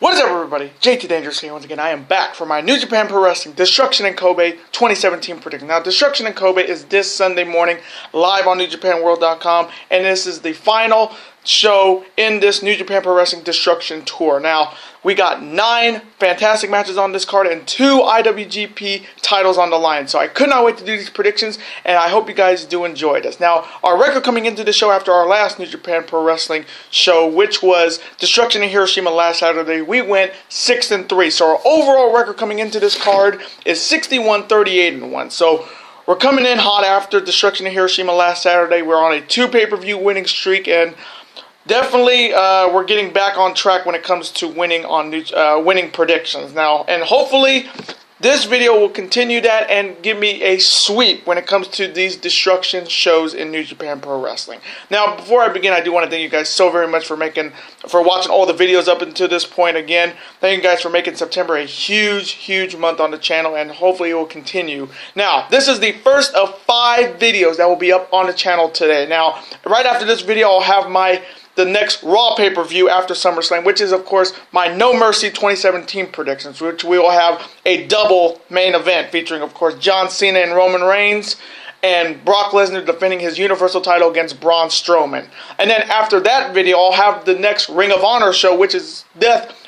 What is up, everybody? JT Dangerous here once again. I am back for my New Japan Pro Wrestling Destruction in Kobe 2017 prediction. Now, Destruction in Kobe is this Sunday morning live on NewJapanWorld.com, and this is the final show in this New Japan Pro Wrestling Destruction Tour. Now, we got 9 fantastic matches on this card and 2 IWGP titles on the line. So I could not wait to do these predictions, and I hope you guys do enjoy this. Now, our record coming into the show after our last New Japan Pro Wrestling show, which was Destruction in Hiroshima last Saturday, we went 6-3. So our overall record coming into this card is 61-38-1. So we're coming in hot after Destruction in Hiroshima last Saturday. We're on a 2 pay-per-view winning streak, and definitely, we're getting back on track when it comes to winning on winning predictions now, and hopefully this video will continue that and give me a sweep when it comes to these destruction shows in New Japan Pro Wrestling. Now, before I begin, I do want to thank you guys so very much for watching all the videos up until this point. Again, thank you guys for making September a huge month on the channel, and hopefully it will continue. Now, this is the first of 5 videos that will be up on the channel today. Now, right after this video, I'll have the next Raw pay-per-view after SummerSlam, which is, of course, my No Mercy 2017 predictions, which we will have a double main event featuring, of course, John Cena and Roman Reigns, and Brock Lesnar defending his Universal title against Braun Strowman. And then after that video, I'll have the next Ring of Honor show, which is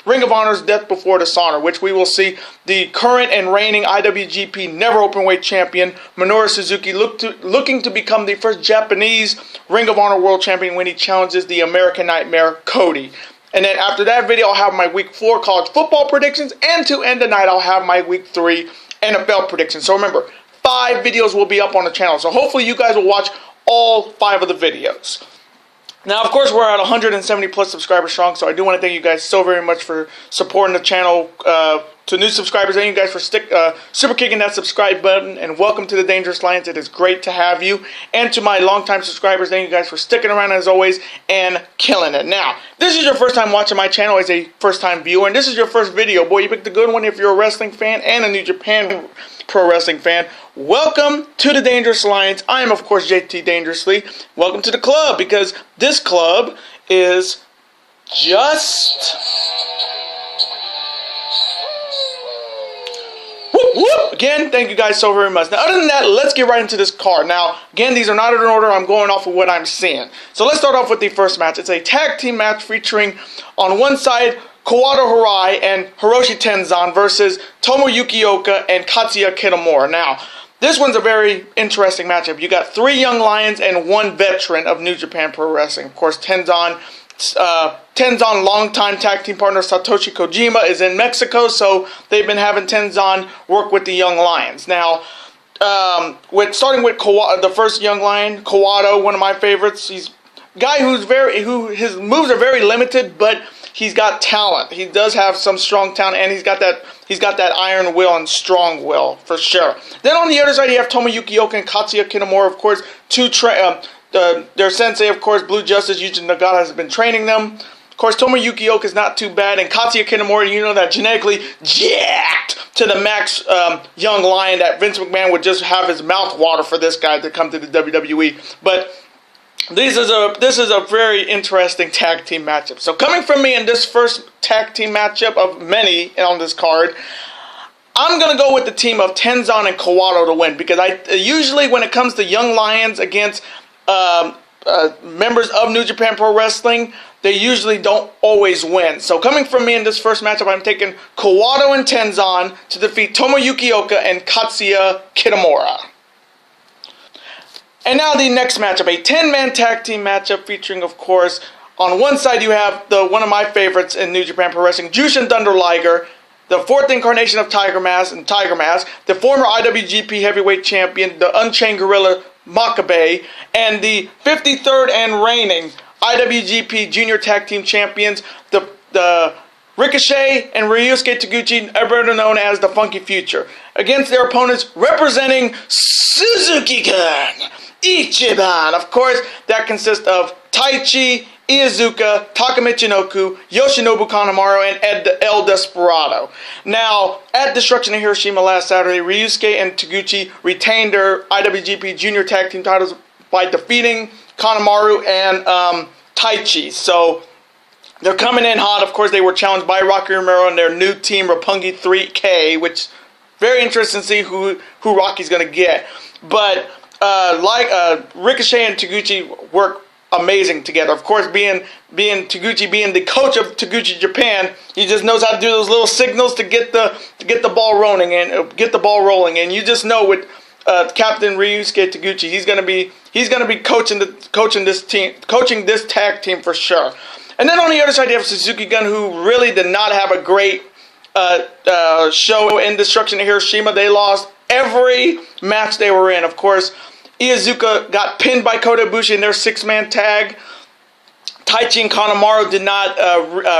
Ring of Honor's Death Before Dishonor, which we will see the current and reigning IWGP Never Openweight Champion, Minoru Suzuki, looking to become the first Japanese Ring of Honor World Champion when he challenges the American Nightmare, Cody. And then after that video, I'll have my Week 4 college football predictions, and to end the night, I'll have my Week 3 NFL predictions. So remember, 5 videos will be up on the channel, so hopefully you guys will watch all 5 of the videos. Now, of course, we're at 170 plus subscribers strong, so I do want to thank you guys so very much for supporting the channel. To new subscribers, thank you guys for super kicking that subscribe button, and welcome to the Dangerous Lions. It is great to have you. And to my longtime subscribers, thank you guys for sticking around as always and killing it. Now, this is your first time watching my channel as a first-time viewer, and this is your first video. Boy, you picked a good one if you're a wrestling fan and a New Japan Pro Wrestling fan. Welcome to the Dangerous Lions. I am, of course, JT Dangerously. Welcome to the club, because this club is just... Whoop. Again, thank you guys so very much. Now, other than that, let's get right into this card. Now, again, these are not in order. I'm going off of what I'm seeing. So let's start off with the first match. It's a tag team match featuring, on one side, Kawada Harai and Hiroshi Tenzan versus Tomoyuki Oka and Katsuya Kitamura. Now, this one's a very interesting matchup. You got 3 young lions and 1 veteran of New Japan Pro Wrestling. Of course, Tenzan, longtime tag team partner Satoshi Kojima is in Mexico, so they've been having Tenzan work with the young lions. Now, starting with Kawada, the first young lion, Kawada, one of my favorites. He's a guy his moves are very limited, but he's got talent. He does have some strong talent, and he's got that iron will and strong will for sure. Then on the other side, you have Tomoyuki Oka and Katsuya Kitamura, of course, their sensei, of course, Blue Justice, Yuji Nagata, has been training them. Of course, Tomoyuki Oka is not too bad, and Katsuya Kitamura, you know, that genetically jacked to the max young lion that Vince McMahon would just have his mouth water for this guy to come to the WWE. But this is a very interesting tag team matchup. So coming from me in this first tag team matchup of many on this card, I'm going to go with the team of Tenzan and Kawada to win, because usually when it comes to young lions against members of New Japan Pro Wrestling, they usually don't always win. So coming from me in this first matchup, I'm taking Kawada and Tenzan to defeat Tomoyuki Oka and Katsuya Kitamura. And now the next matchup, a 10-man tag team matchup featuring, of course, on one side you have one of my favorites in New Japan Pro Wrestling, Jushin Thunder Liger, the 4th incarnation of Tiger Mask, the former IWGP Heavyweight Champion, the Unchained Gorilla Makabe, and the 53rd and reigning IWGP Junior Tag Team Champions, the Ricochet and Ryusuke Taguchi, better known as the Funky Future, against their opponents representing Suzuki-gun, Ichiban. Of course, that consists of Taichi, Iizuka, Taka Michinoku, Yoshinobu Kanemaru, and El Desperado. Now, at Destruction in Hiroshima last Saturday, Ryusuke and Taguchi retained their IWGP Junior Tag Team titles by defeating Kanemaru and Taichi. So, They're coming in hot. Of course, they were challenged by Rocky Romero and their new team, Roppongi 3K, which very interesting to see who Rocky's going to get. But Ricochet and Taguchi work amazing together. Of course, being Taguchi being the coach of Taguchi Japan, he just knows how to do those little signals to get the ball rolling and you just know with Captain Ryusuke Taguchi, he's gonna be coaching this tag team for sure. And then on the other side, you have Suzuki Gun, who really did not have a great show in Destruction in Hiroshima. They lost every match they were in. Of course, Iizuka got pinned by Kota Ibushi in their six-man tag. Taichi and Kanemaru did not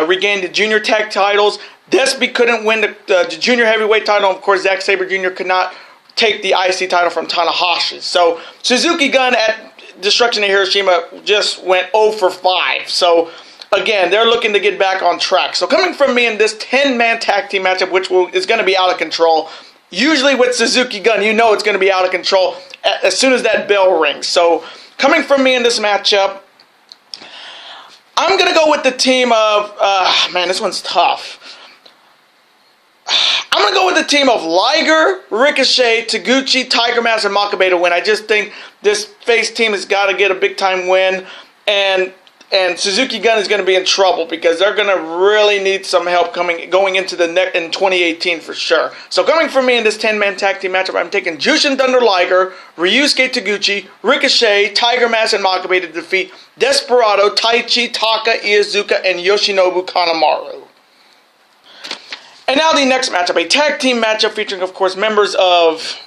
regain the junior tag titles. Despy couldn't win the junior heavyweight title. Of course, Zack Sabre Jr. could not take the IC title from Tanahashi. So Suzuki Gun at Destruction in Hiroshima just went 0 for 5. So again, they're looking to get back on track. So coming from me in this 10-man tag team matchup, which is going to be out of control. Usually with Suzuki Gun, you know it's going to be out of control as soon as that bell rings. So coming from me in this matchup, I'm going to go with the team of, man, this one's tough. I'm going to go with the team of Liger, Ricochet, Taguchi, Tiger Mask, and Makabe to win. I just think this face team has got to get a big-time win, and Suzuki Gun is going to be in trouble because they're going to really need some help going into the next in 2018 for sure. So coming from me in this 10-man tag team matchup, I'm taking Jushin Thunder Liger, Ryusuke Taguchi, Ricochet, Tiger Mask, and Makabe to defeat Desperado, Taichi, Taka, Iizuka, and Yoshinobu Kanemaru. And now the next matchup, a tag team matchup featuring, of course, members of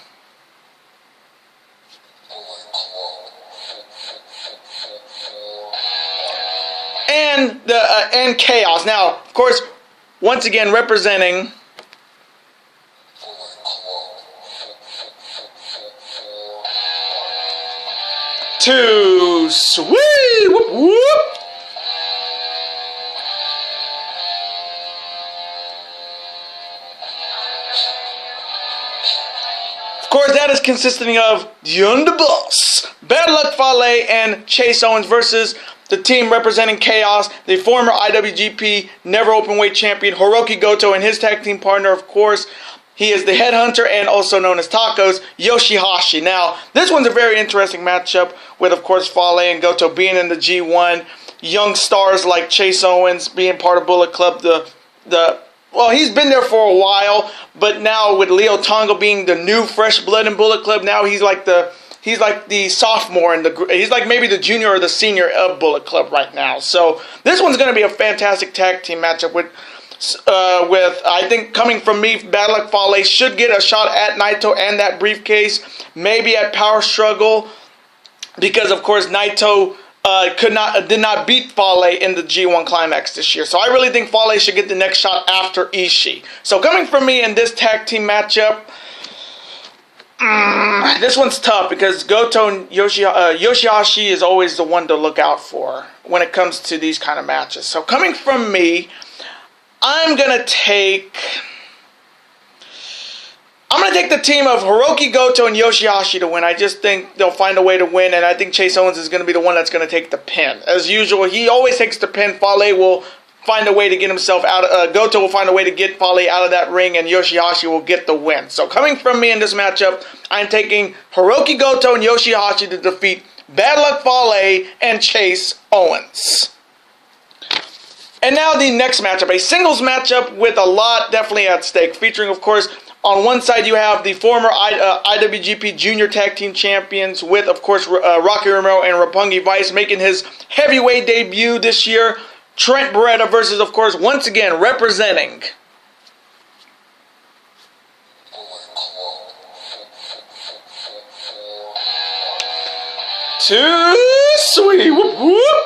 and Chaos. Now, of course, once again representing Too Sweet. Whoop, whoop. Of course, that is consisting of the Underboss, Bad Luck Fale, and Chase Owens versus the team representing Chaos, the former IWGP Never Openweight Champion Hiroki Goto, and his tag team partner, of course, he is the Headhunter and also known as Tacos, Yoshihashi. Now, this one's a very interesting matchup with, of course, Fale and Goto being in the G1, young stars like Chase Owens being part of Bullet Club, well, he's been there for a while, but now with Leo Tonga being the new fresh blood in Bullet Club, now he's like the sophomore and he's like maybe the junior or the senior of Bullet Club right now. So this one's going to be a fantastic tag team matchup with I think coming from me, Bad Luck Fale should get a shot at Naito and that briefcase, maybe at Power Struggle, because of course Naito did not beat Fale in the G1 Climax this year. So I really think Fale should get the next shot after Ishii. So coming from me in this tag team matchup, this one's tough because Goto and Yoshihashi is always the one to look out for when it comes to these kind of matches. So coming from me, I'm going to take the team of Hiroki Goto and Yoshihashi to win. I just think they'll find a way to win, and I think Chase Owens is going to be the one that's going to take the pin. As usual, he always takes the pin. Fale will find a way to get himself out. Goto will find a way to get Fale out of that ring, and Yoshihashi will get the win. So coming from me in this matchup, I'm taking Hiroki Goto and Yoshihashi to defeat Bad Luck Fale and Chase Owens. And now the next matchup, a singles matchup with a lot definitely at stake, featuring, of course, on one side you have the former IWGP Junior Tag Team Champions with, of course, Rocky Romero and Roppongi Vice making his heavyweight debut this year. Trent Beretta versus, of course, once again representing Too Sweet. Whoop, whoop.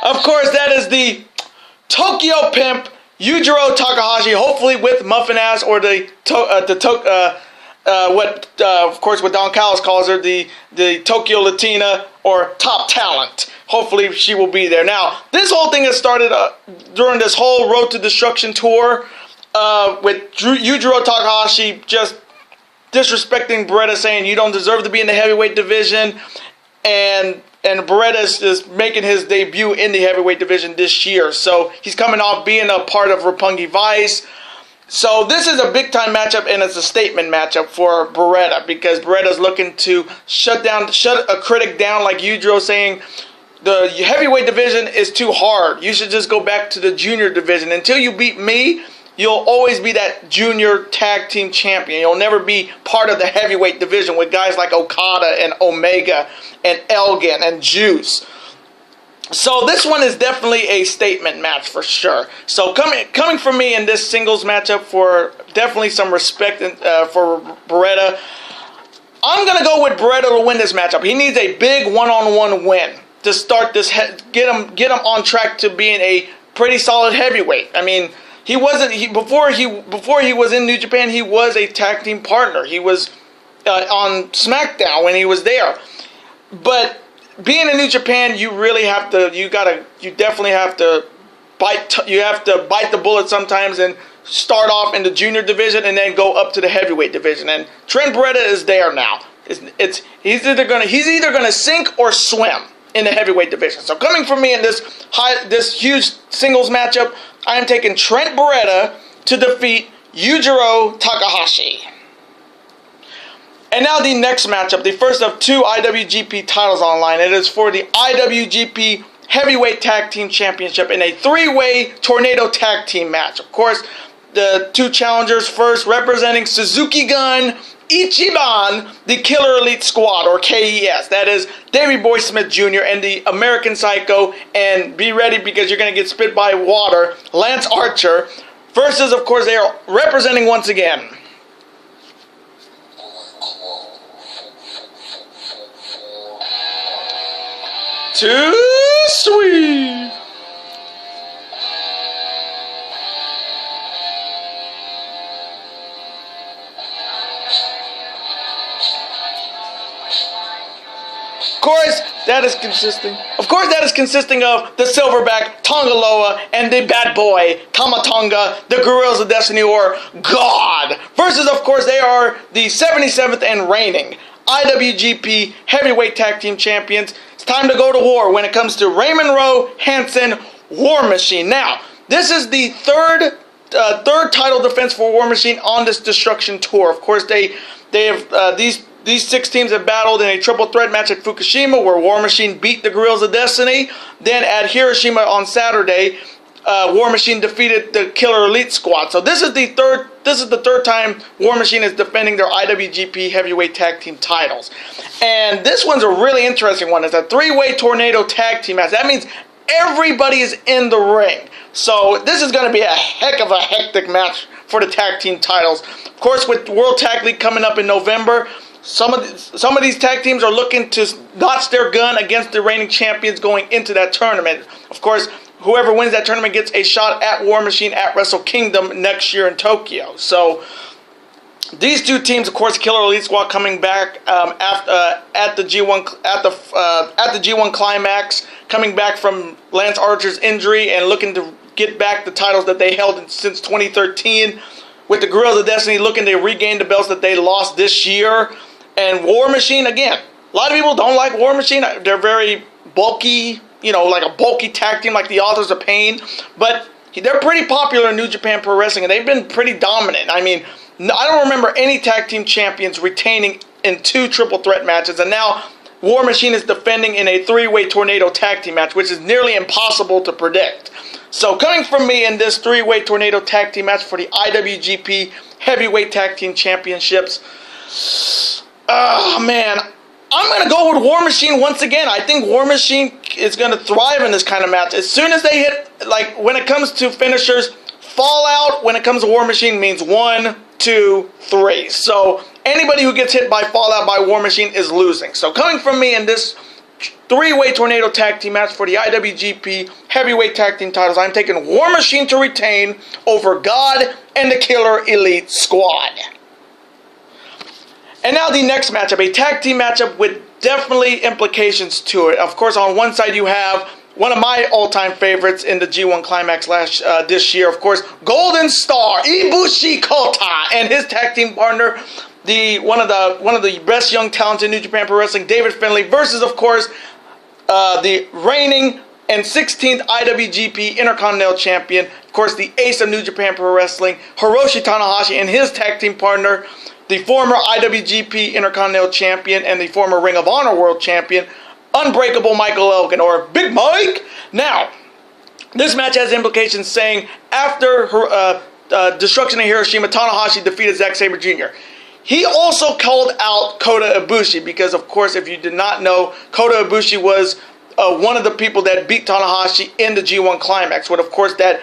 Of course, that is the Tokyo Pimp, Yujiro Takahashi, hopefully with Muffin Ass, or of course, what Don Callis calls her, the Tokyo Latina, or Top Talent. Hopefully, she will be there. Now, this whole thing has started during this whole Road to Destruction tour, with Yujiro Takahashi just disrespecting Beretta, saying you don't deserve to be in the heavyweight division, and Beretta is making his debut in the heavyweight division this year. So he's coming off being a part of Roppongi Vice. So this is a big-time matchup, and it's a statement matchup for Beretta, because Beretta's looking to shut a critic down like Yujiro, saying the heavyweight division is too hard. You should just go back to the junior division. Until you beat me, you'll always be that junior tag team champion. You'll never be part of the heavyweight division with guys like Okada and Omega and Elgin and Juice. So this one is definitely a statement match for sure. So coming from me in this singles matchup, for definitely some respect for Beretta, I'm going to go with Beretta to win this matchup. He needs a big one-on-one win to start this, get him on track to being a pretty solid heavyweight. I mean, he wasn't, before he was in New Japan, he was a tag team partner. He was on SmackDown when he was there. But being in New Japan, you really have to, you definitely have to bite the bullet sometimes and start off in the junior division and then go up to the heavyweight division. And Trent Beretta is there now. He's either gonna sink or swim in the heavyweight division. So coming from me in this huge singles matchup, I am taking Trent Beretta to defeat Yujiro Takahashi. And now the next matchup, the first of two IWGP titles online. It is for the IWGP Heavyweight Tag Team Championship in a three-way tornado tag team match. Of course, the two challengers first, representing Suzuki Gun, Ichiban, the Killer Elite Squad, or KES. That is Davey Boy Smith Jr. and the American Psycho, and be ready because you're going to get spit by water, Lance Archer, versus, of course, they are representing once again Too Sweet. Of course, that is consisting of the Silverback, Tongaloa, and the Bad Boy, Tamatonga, the Guerrillas of Destiny, or God. Versus, of course, they are the 77th and reigning IWGP Heavyweight Tag Team Champions. It's time to go to war when it comes to Raymond Rowe, Hanson, War Machine. Now, this is the third title defense for War Machine on this Destruction Tour. Of course, they have these six teams have battled in a triple threat match at Fukushima, where War Machine beat the Guerrillas of Destiny. Then at Hiroshima on Saturday, War Machine defeated the Killer Elite Squad. So this is the third time War Machine is defending their IWGP Heavyweight Tag Team titles. And this one's a really interesting one. It's a three-way tornado tag team match. That means everybody is in the ring. So this is going to be a heck of a hectic match for the tag team titles. Of course, with World Tag League coming up in November, some of these tag teams are looking to notch their gun against the reigning champions going into that tournament. Of course, whoever wins that tournament gets a shot at War Machine at Wrestle Kingdom next year in Tokyo. So these two teams, of course, Killer Elite Squad coming back at the G1 Climax, coming back from Lance Archer's injury and looking to get back the titles that they held since 2013. With the Guerrillas of Destiny looking to regain the belts that they lost this year. And War Machine, again, a lot of people don't like War Machine. They're very bulky, like a bulky tag team like the Authors of Pain. But they're pretty popular in New Japan Pro Wrestling, and they've been pretty dominant. I mean, I don't remember any tag team champions retaining in two triple threat matches. And now War Machine is defending in a three-way tornado tag team match, which is nearly impossible to predict. So coming from me in this three-way tornado tag team match for the IWGP Heavyweight Tag Team Championships, man, I'm going to go with War Machine once again. I think War Machine is going to thrive in this kind of match. As soon as they hit, like when it comes to finishers, Fallout when it comes to War Machine means 1, 2, 3. So anybody who gets hit by Fallout by War Machine is losing. So coming from me in this three-way tornado tag team match for the IWGP Heavyweight Tag Team titles, I'm taking War Machine to retain over God and the Killer Elite Squad. And now the next matchup, a tag team matchup with definitely implications to it. Of course, on one side you have one of my all-time favorites in the G1 Climax this year, of course, Golden Star, Ibushi Kota, and his tag team partner, one of the best young talents in New Japan Pro Wrestling, David Finlay, versus, of course, the reigning and 16th IWGP Intercontinental Champion, of course, the ace of New Japan Pro Wrestling, Hiroshi Tanahashi, and his tag team partner, the former IWGP Intercontinental Champion and the former Ring of Honor World Champion, Unbreakable Michael Elgin, or Big Mike. Now, this match has implications saying after Destruction in Hiroshima, Tanahashi defeated Zack Sabre Jr. He also called out Kota Ibushi because, of course, if you did not know, Kota Ibushi was one of the people that beat Tanahashi in the G1 Climax with, of course, that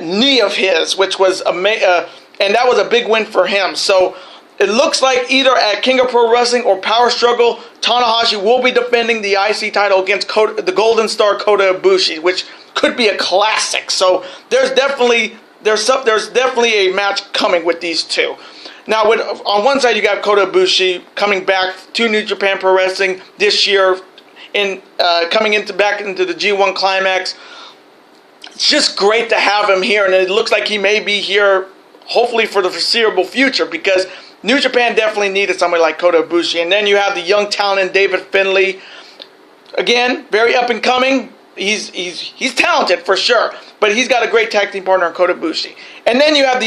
knee of his, which was and that was a big win for him. So it looks like either at King of Pro Wrestling or Power Struggle, Tanahashi will be defending the IC title against the Golden Star Kota Ibushi, which could be a classic. So there's definitely a match coming with these two. Now, on one side you got Kota Ibushi coming back to New Japan Pro Wrestling this year, coming back into the G1 Climax. It's just great to have him here, and it looks like he may be here, hopefully for the foreseeable future, because New Japan definitely needed somebody like Kota Ibushi. And then you have the young talent in David Finlay. Again, very up and coming. He's talented for sure, but he's got a great tag team partner in Kota Ibushi. And then you have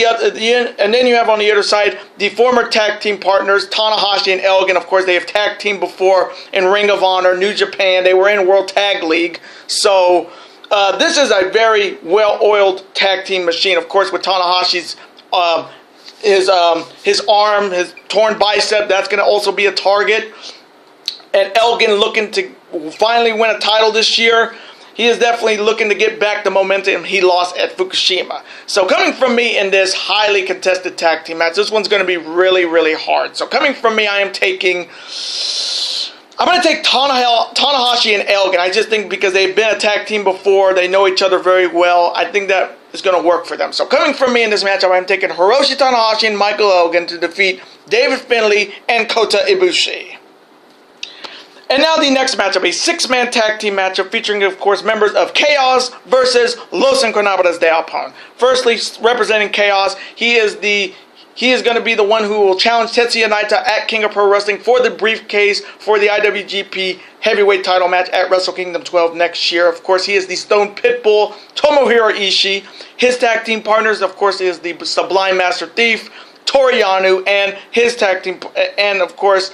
on the other side the former tag team partners Tanahashi and Elgin. Of course, they have tag teamed before in Ring of Honor, New Japan. They were in World Tag League. So this is a very well-oiled tag team machine. Of course, with Tanahashi's his arm, his torn bicep, that's going to also be a target. And Elgin looking to finally win a title this year. He is definitely looking to get back the momentum he lost at Fukushima. So coming from me in this highly contested tag team match, this one's going to be really, really hard. So coming from me, I'm going to take Tanahashi and Elgin. I just think because they've been a tag team before, they know each other very well, I think that is going to work for them. So coming from me in this matchup, I'm taking Hiroshi Tanahashi and Michael Elgin to defeat David Finlay and Kota Ibushi. And now the next matchup, a six-man tag team matchup featuring, of course, members of Chaos versus Los Ingobernables de Japón. Firstly, representing Chaos, he is going to be the one who will challenge Tetsuya Naito at King of Pro Wrestling for the briefcase for the IWGP Heavyweight title match at Wrestle Kingdom 12 next year. Of course, he is the Stone Pitbull, Tomohiro Ishii. His tag team partners, of course, is the Sublime Master Thief, Toru Yano, and his tag team, and of course,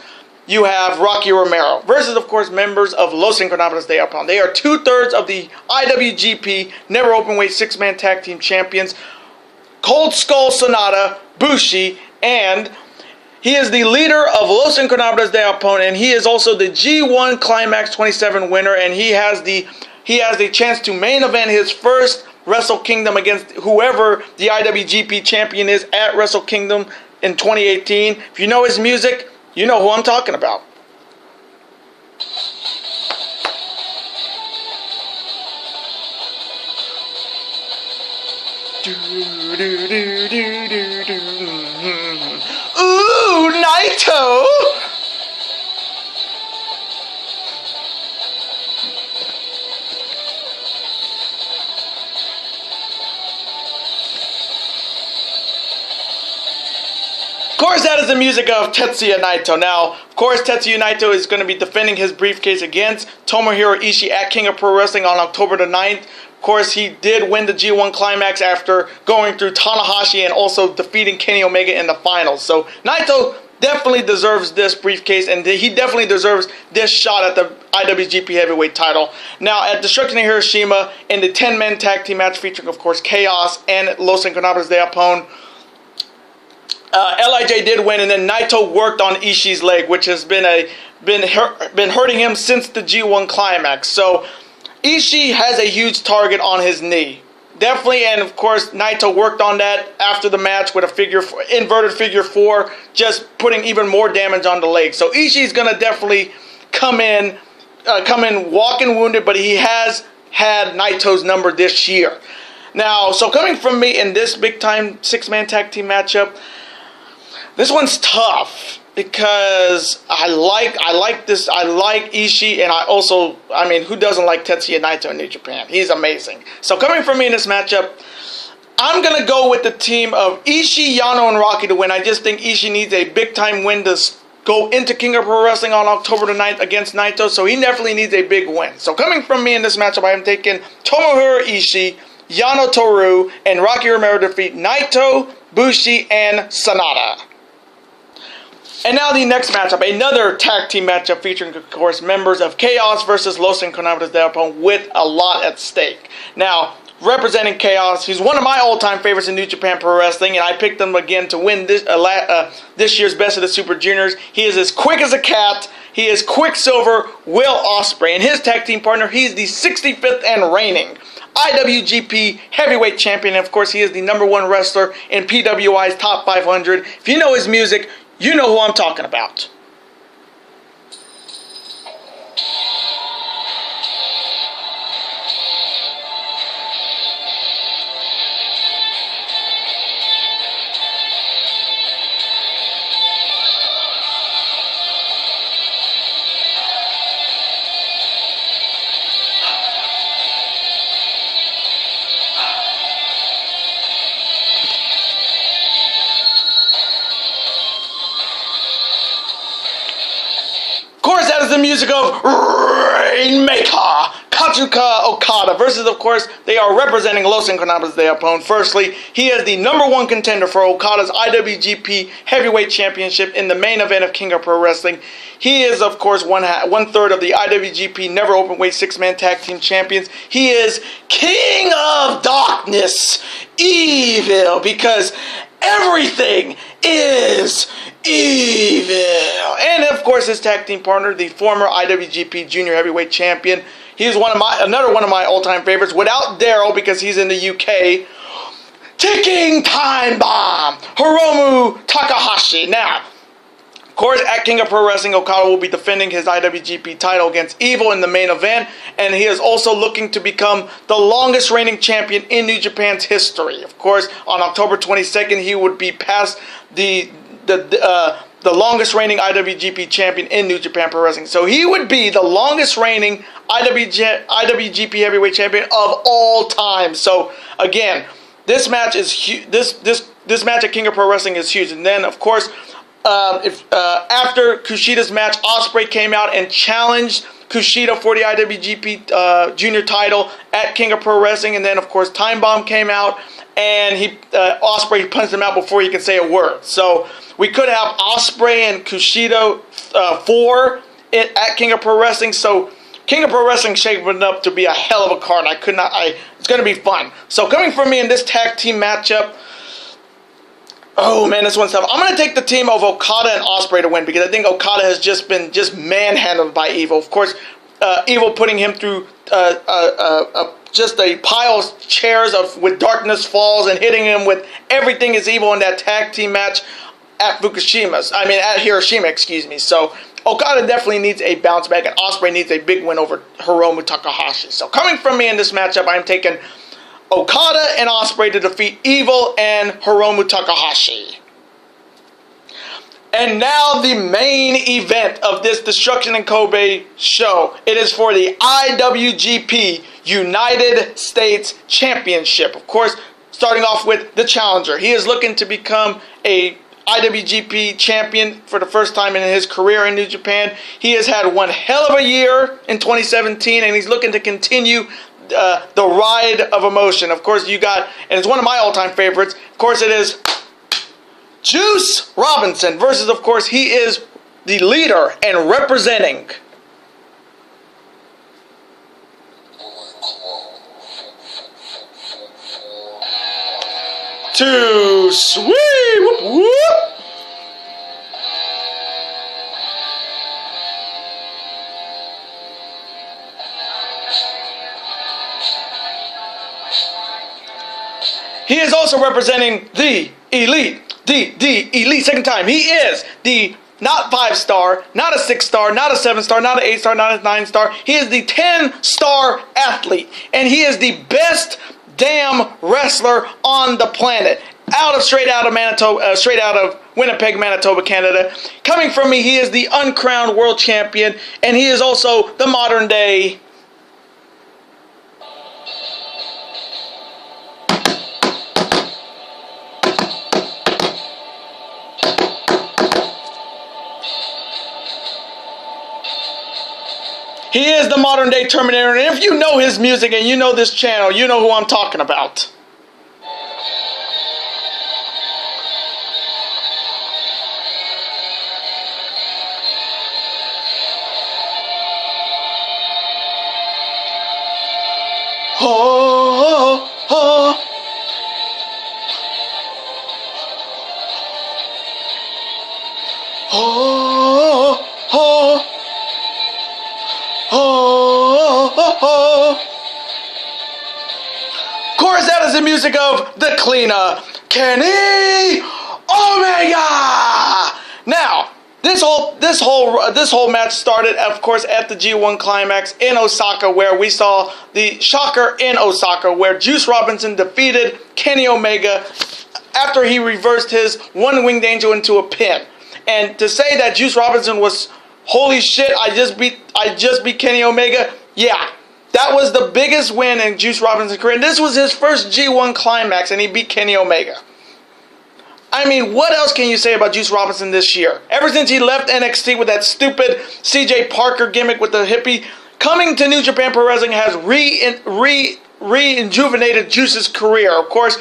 you have Rocky Romero versus, of course, members of Los Ingobernables de Japón. They are 2/3 of the IWGP Never Openweight six-man tag team champions, Cold Skull Sonata, Bushi, and he is the leader of Los Ingobernables de Japón, and he is also the G1 Climax 27 winner, and he has the chance to main event his first Wrestle Kingdom against whoever the IWGP champion is at Wrestle Kingdom in 2018. If you know his music, you know who I'm talking about. Ooh, Naito! Of course, that is the music of Tetsuya Naito. Now, of course, Tetsuya Naito is going to be defending his briefcase against Tomohiro Ishii at King of Pro Wrestling on October the 9th. Of course, he did win the G1 Climax after going through Tanahashi and also defeating Kenny Omega in the finals. So, Naito definitely deserves this briefcase, and he definitely deserves this shot at the IWGP Heavyweight title. Now, at Destruction in Hiroshima, in the 10-man tag team match featuring, of course, Chaos and Los Ingobernables de Japón, LIJ did win, and then Naito worked on Ishii's leg, which has been hurting him since the G1 Climax. So Ishii has a huge target on his knee, definitely, and of course Naito worked on that after the match with a inverted figure 4, just putting even more damage on the leg. So Ishii's gonna definitely come in walking wounded, but he has had Naito's number this year. Now, so coming from me in this big time 6-man tag team matchup. This one's tough. because I like this. I like Ishii, and I mean, who doesn't like Tetsuya Naito in New Japan? He's amazing. So coming from me in this matchup, I'm going to go with the team of Ishii, Yano, and Rocky to win. I just think Ishii needs a big-time win to go into King of Pro Wrestling on October the 9th against Naito, so he definitely needs a big win. So coming from me in this matchup, I am taking Tomohiro Ishii, Yano Toru, and Rocky Romero to defeat Naito, Bushi, and Sanada. And now the next matchup, another tag team matchup featuring, of course, members of Chaos versus Los Ingobernables de Japón with a lot at stake. Now, representing Chaos, he's one of my all-time favorites in New Japan Pro Wrestling, and I picked him again to win this year's Best of the Super Juniors. He is as quick as a cat. He is Quicksilver Will Ospreay, and his tag team partner, he's the 65th and reigning IWGP Heavyweight Champion. And of course, he is the #1 wrestler in PWI's Top 500. If you know his music, you know who I'm talking about. The music of Rainmaker Kazuchika Okada versus, of course, they are representing Los Ingobernables de Japón. Firstly, he is the #1 contender for Okada's IWGP Heavyweight Championship in the main event of King of Pro Wrestling. He is, of course, one-third of the IWGP Never Openweight 6-Man Tag Team Champions. He is King of Darkness, Evil, because everything is evil. And of course, his tag team partner, the former IWGP Junior Heavyweight Champion. He's another one of my all-time favorites, without Daryl because he's in the UK. Ticking Time Bomb, Hiromu Takahashi. Now, of course, at King of Pro Wrestling, Okada will be defending his IWGP title against Evil in the main event, and he is also looking to become the longest reigning champion in New Japan's history. Of course, on October 22nd, he would be past the longest reigning IWGP champion in New Japan Pro Wrestling. So he would be the longest reigning IWGP Heavyweight Champion of all time. So again, this match is this match at King of Pro Wrestling is huge. And then, of course, after Kushida's match, Ospreay came out and challenged Kushida for the IWGP Junior title at King of Pro Wrestling, and then of course Time Bomb came out and Ospreay punched him out before he could say a word. So we could have Ospreay and Kushida at King of Pro Wrestling. So King of Pro Wrestling shaping up to be a hell of a card. It's going to be fun. So coming from me in this tag team matchup. Oh man, this one's tough. I'm going to take the team of Okada and Ospreay to win because I think Okada has just been manhandled by Evil. Of course, Evil putting him through just a pile of chairs with Darkness Falls and hitting him with Everything is Evil in that tag team match at Hiroshima, excuse me. So Okada definitely needs a bounce back, and Ospreay needs a big win over Hiromu Takahashi. So coming from me in this matchup, I'm taking Okada and Ospreay to defeat Evil and Hiromu Takahashi. And now the main event of this Destruction in Kobe show. It is for the IWGP United States Championship. Of course, starting off with the challenger. He is looking to become a IWGP champion for the first time in his career in New Japan. He has had one hell of a year in 2017, and he's looking to continue the ride of emotion. Of course, and it's one of my all-time favorites. Of course, it is Juice Robinson versus, of course, he is the leader and representing Too Sweet. Whoop, whoop. He is also representing the Elite. The Elite, second time. He is the not 5-star, not a 6-star, not a 7-star, not an 8-star, not a 9-star. He is the 10-star athlete. And he is the best damn wrestler on the planet. Straight out of Winnipeg, Manitoba, Canada. Coming from me, he is the uncrowned world champion, and he is also the modern day Terminator, and if you know his music and you know this channel, you know who I'm talking about. Oh, oh, oh. Oh, oh, oh, oh, oh. Of course, that is the music of the cleaner, Kenny Omega. Now, this whole match started, of course, at the G1 Climax in Osaka, where we saw the shocker in Osaka, where Juice Robinson defeated Kenny Omega after he reversed his one winged angel into a pin. And to say that Juice Robinson was, holy shit, I just beat Kenny Omega, yeah, that was the biggest win in Juice Robinson's career. And this was his first G1 Climax, and he beat Kenny Omega. I mean, what else can you say about Juice Robinson this year? Ever since he left NXT with that stupid CJ Parker gimmick with the hippie, coming to New Japan Pro Wrestling has rejuvenated Juice's career. Of course,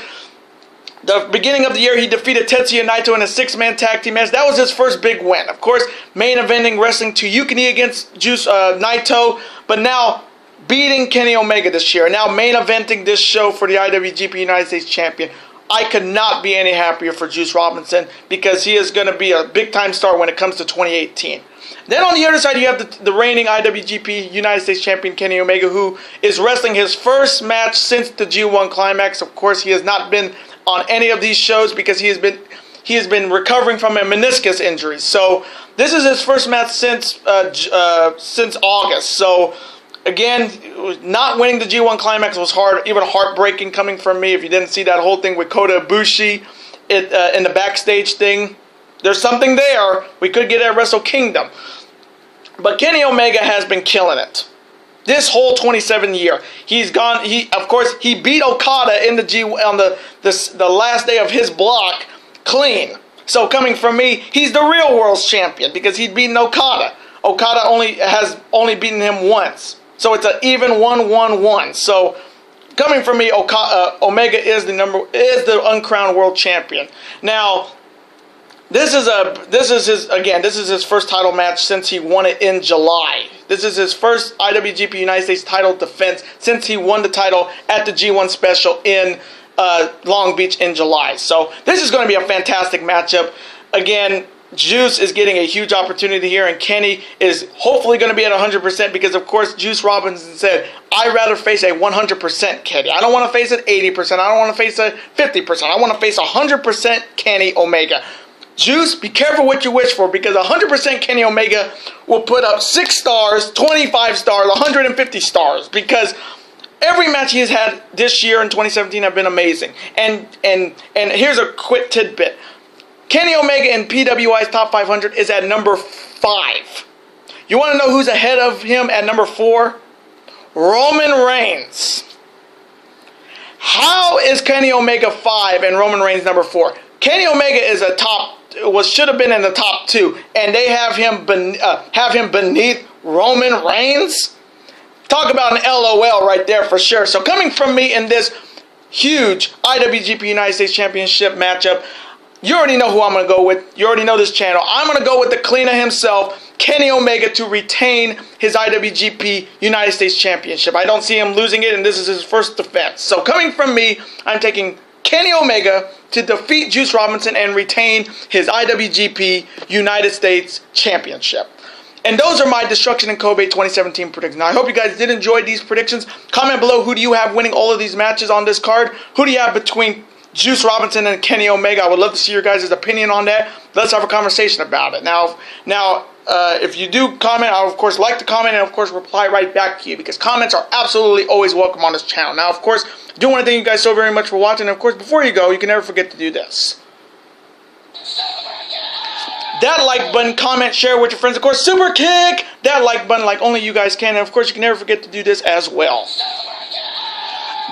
the beginning of the year, he defeated Tetsuya Naito in a 6-man tag team match. That was his first big win. Of course, main eventing wrestling to Yukini against Naito, but now beating Kenny Omega this year. Now main eventing this show for the IWGP United States Champion. I could not be any happier for Juice Robinson because he is going to be a big-time star when it comes to 2018. Then on the other side, you have the reigning IWGP United States Champion Kenny Omega, who is wrestling his first match since the G1 Climax. Of course, he has not been on any of these shows because he has been recovering from a meniscus injury. So this is his first match since August. So again, not winning the G1 Climax was hard, even heartbreaking coming from me. If you didn't see that whole thing with Kota Ibushi in the backstage thing, there's something there we could get at Wrestle Kingdom. But Kenny Omega has been killing it. This whole 27 year, he's gone. Of course, he beat Okada in the on the last day of his block clean. So coming from me, he's the real world's champion because he'd beaten Okada. Okada has only beaten him once. So it's an even 1-1-1. So coming from me, Omega is the uncrowned world champion. Now, this is his first title match since he won it in July. This is his first IWGP United States title defense since he won the title at the G1 Special in Long Beach in July. So this is going to be a fantastic matchup. Again, Juice is getting a huge opportunity here, and Kenny is hopefully going to be at 100% because, of course, Juice Robinson said, I'd rather face a 100% Kenny. I don't want to face an 80%. I don't want to face a 50%. I want to face 100% Kenny Omega. Juice, be careful what you wish for because 100% Kenny Omega will put up 6 stars, 25 stars, 150 stars because every match he has had this year in 2017 have been amazing. And here's a quick tidbit. Kenny Omega in PWI's Top 500 is at number 5. You want to know who's ahead of him at number 4? Roman Reigns. How is Kenny Omega 5 and Roman Reigns number 4? Kenny Omega is should have been in the top 2, and they have him beneath Roman Reigns. Talk about an LOL right there for sure. So coming from me in this huge IWGP United States Championship matchup, you already know who I'm going to go with. You already know this channel. I'm going to go with the cleaner himself, Kenny Omega, to retain his IWGP United States Championship. I don't see him losing it, and this is his first defense. So coming from me, I'm taking Kenny Omega to defeat Juice Robinson and retain his IWGP United States Championship. And those are my Destruction in Kobe 2017 predictions. Now, I hope you guys did enjoy these predictions. Comment below, who do you have winning all of these matches on this card? Who do you have between Juice Robinson and Kenny Omega? I would love to see your guys' opinion on that. Let's have a conversation about it. Now, if you do comment, I'll of course like to comment and of course reply right back to you because comments are absolutely always welcome on this channel. Now, of course, I do want to thank you guys so very much for watching. And of course, before you go, you can never forget to do this. that like button, comment, share with your friends. Of course, super kick that like button like only you guys can. And of course, you can never forget to do this as well.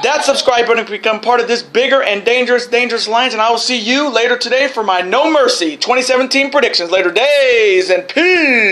That subscribe button to become part of this bigger and dangerous alliance. And I will see you later today for my No Mercy 2017 predictions. Later days and peace.